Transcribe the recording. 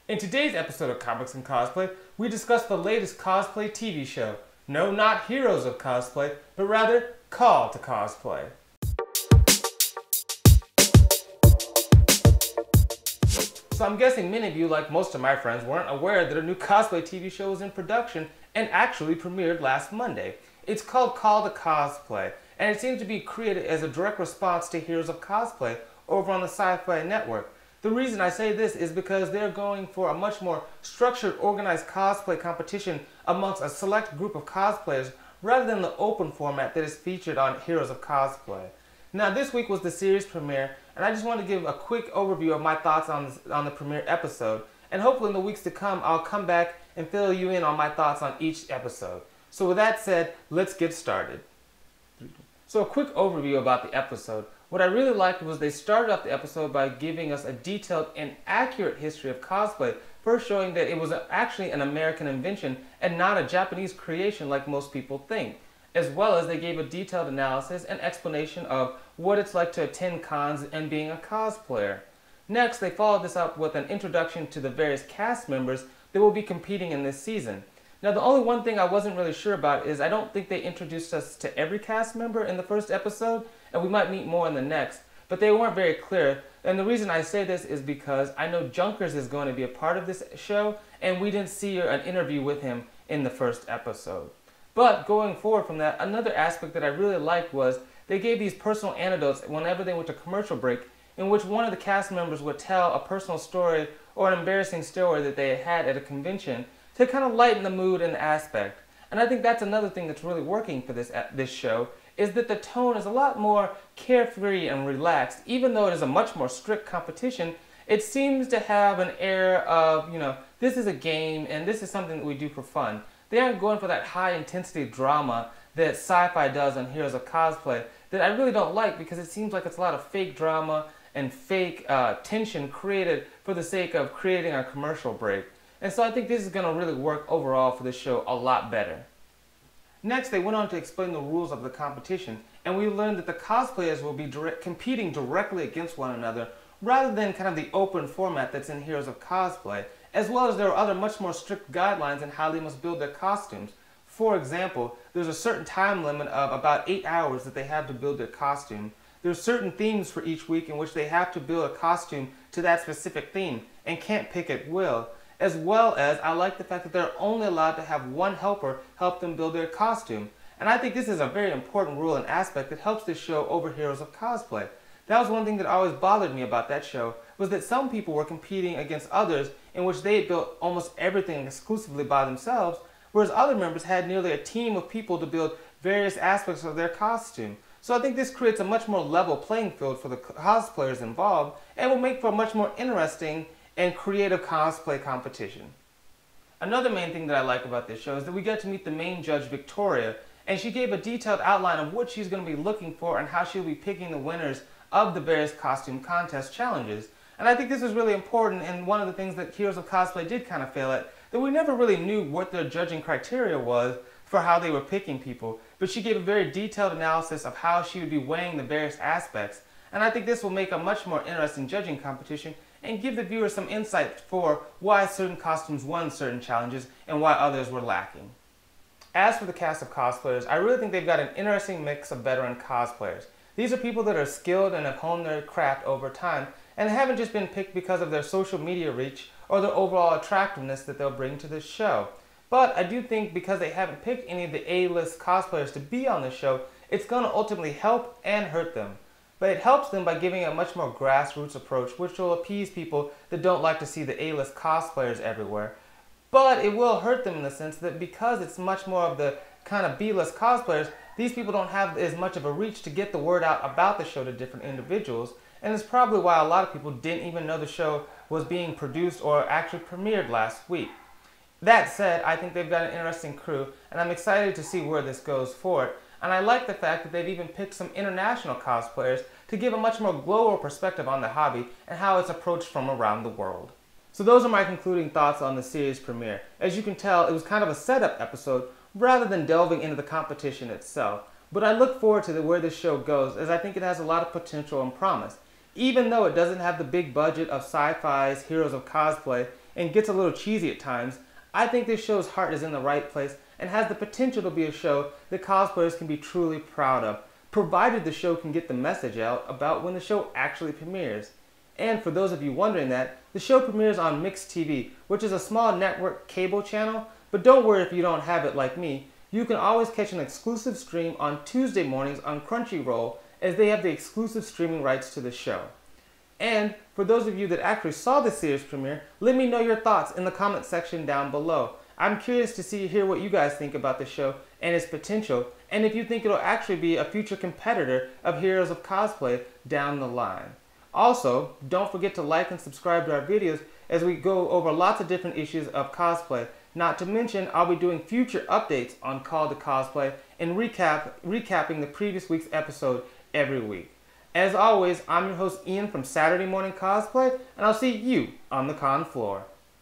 In today's episode of Comics and Cosplay, we discuss the latest cosplay TV show. No, not Heroes of Cosplay, but rather Call to Cosplay. So I'm guessing many of you, like most of my friends, weren't aware that a new cosplay TV show was in production and actually premiered last Monday. It's called Call to Cosplay, and it seems to be created as a direct response to Heroes of Cosplay over on the Sci-Fi Network. The reason I say this is because they're going for a much more structured, organized cosplay competition amongst a select group of cosplayers rather than the open format that is featured on Heroes of Cosplay. Now, this week was the series premiere, and I just want to give a quick overview of my thoughts on the premiere episode. And hopefully in the weeks to come, I'll come back and fill you in on my thoughts on each episode. So with that said, let's get started. So a quick overview about the episode. What I really liked was they started off the episode by giving us a detailed and accurate history of cosplay, first showing that it was actually an American invention and not a Japanese creation like most people think, as well as they gave a detailed analysis and explanation of what it's like to attend cons and being a cosplayer. Next, they followed this up with an introduction to the various cast members that will be competing in this season. Now, the only one thing I wasn't really sure about is I don't think they introduced us to every cast member in the first episode, and we might meet more in the next, but they weren't very clear. And the reason I say this is because I know Junkers is going to be a part of this show, and we didn't see an interview with him in the first episode. But going forward from that, another aspect that I really liked was they gave these personal anecdotes whenever they went to commercial break, in which one of the cast members would tell a personal story or an embarrassing story that they had at a convention to kind of lighten the mood and the aspect. And I think that's another thing that's really working for this show, is that the tone is a lot more carefree and relaxed. Even though it is a much more strict competition, it seems to have an air of, this is a game and this is something that we do for fun. They aren't going for that high intensity drama that sci-fi does on Heroes of Cosplay that I really don't like, because it seems like it's a lot of fake drama and fake tension created for the sake of creating a commercial break. And so I think this is going to really work overall for this show a lot better. Next, they went on to explain the rules of the competition, and we learned that the cosplayers will be competing directly against one another rather than kind of the open format that's in Heroes of Cosplay, as well as there are other much more strict guidelines on how they must build their costumes. For example, there's a certain time limit of about 8 hours that they have to build their costume. There's certain themes for each week in which they have to build a costume to that specific theme and can't pick at will. As well as, I like the fact that they're only allowed to have one helper help them build their costume. And I think this is a very important rule and aspect that helps this show over Heroes of Cosplay. That was one thing that always bothered me about that show, was that some people were competing against others in which they had built almost everything exclusively by themselves, whereas other members had nearly a team of people to build various aspects of their costume. So I think this creates a much more level playing field for the cosplayers involved, and will make for a much more interesting and creative cosplay competition. Another main thing that I like about this show is that we get to meet the main judge, Victoria, and she gave a detailed outline of what she's going to be looking for and how she'll be picking the winners of the various costume contest challenges. And I think this is really important, and one of the things that Heroes of Cosplay did kind of fail at, that we never really knew what their judging criteria was for how they were picking people, but she gave a very detailed analysis of how she would be weighing the various aspects. And I think this will make a much more interesting judging competition and give the viewer some insight for why certain costumes won certain challenges and why others were lacking. As for the cast of cosplayers, I really think they've got an interesting mix of veteran cosplayers. These are people that are skilled and have honed their craft over time, and haven't just been picked because of their social media reach or their overall attractiveness that they'll bring to this show. But I do think because they haven't picked any of the A-list cosplayers to be on the show, it's going to ultimately help and hurt them. But it helps them by giving a much more grassroots approach, which will appease people that don't like to see the A-list cosplayers everywhere. But it will hurt them in the sense that because it's much more of the kind of B-list cosplayers, these people don't have as much of a reach to get the word out about the show to different individuals, and it's probably why a lot of people didn't even know the show was being produced or actually premiered last week. That said, I think they've got an interesting crew, and I'm excited to see where this goes forward. And I like the fact that they've even picked some international cosplayers to give a much more global perspective on the hobby and how it's approached from around the world. So those are my concluding thoughts on the series premiere. As you can tell, it was kind of a setup episode rather than delving into the competition itself. But I look forward to where this show goes, as I think it has a lot of potential and promise. Even though it doesn't have the big budget of sci-fi's Heroes of Cosplay, and gets a little cheesy at times, I think this show's heart is in the right place and has the potential to be a show that cosplayers can be truly proud of, provided the show can get the message out about when the show actually premieres. And for those of you wondering that, the show premieres on Myx TV, which is a small network cable channel, but don't worry if you don't have it like me. You can always catch an exclusive stream on Tuesday mornings on Crunchyroll, as they have the exclusive streaming rights to the show. And for those of you that actually saw the series premiere, let me know your thoughts in the comment section down below. I'm curious to hear what you guys think about the show and its potential, and if you think it'll actually be a future competitor of Heroes of Cosplay down the line. Also, don't forget to like and subscribe to our videos as we go over lots of different issues of cosplay. Not to mention, I'll be doing future updates on Call to Cosplay and recapping the previous week's episode every week. As always, I'm your host Ian from Saturday Morning Cosplay, and I'll see you on the con floor.